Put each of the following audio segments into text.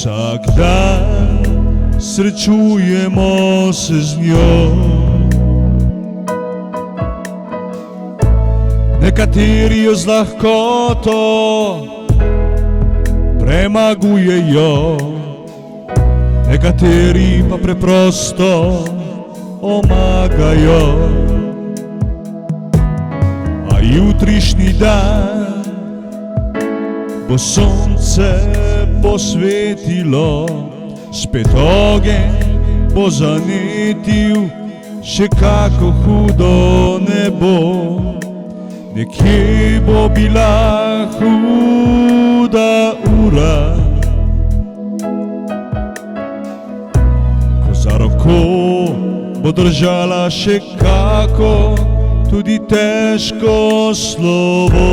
Vsak dan srečujemo se z njo. Nekateri jo z lahkoto premagujejo, nekateri pa preprosto omagajo. A jutrišnji dan bo sonce posvetilo, spet ogenj bo zanetil, še kako hudo ne bo. Nekje bo bila huda ura, ko za roko bo držala še kako tudi težko slovo.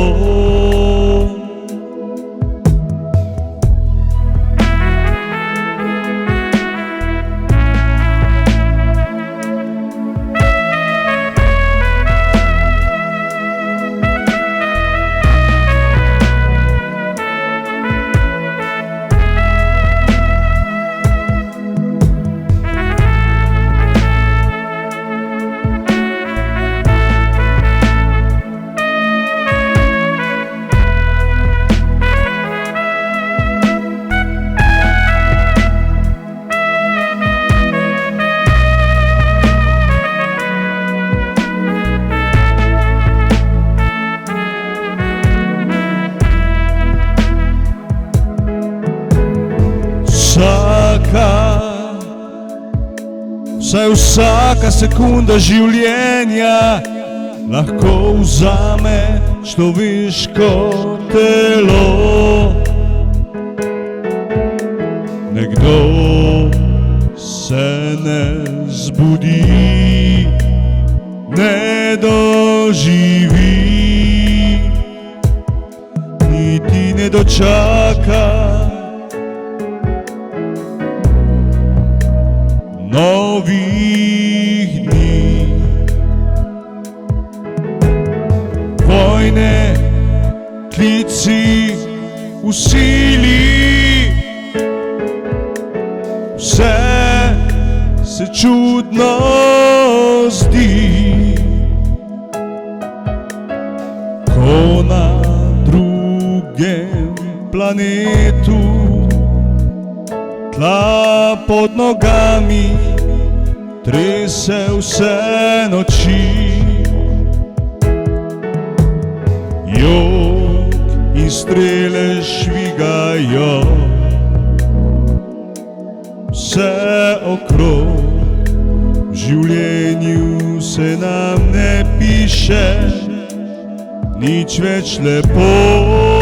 Vsaka sekunda življenja lahko vzame človeško telo. Nekdo se ne zbudi, ne doživi, niti ne dočaka novih dni. Vojne, klici, vsili, vse se čudno zdi, ko na drugem planetu tla pod nogami trese vse noči. Jok in strele švigajo vse okrog, v življenju se nam ne piše nič več lepo.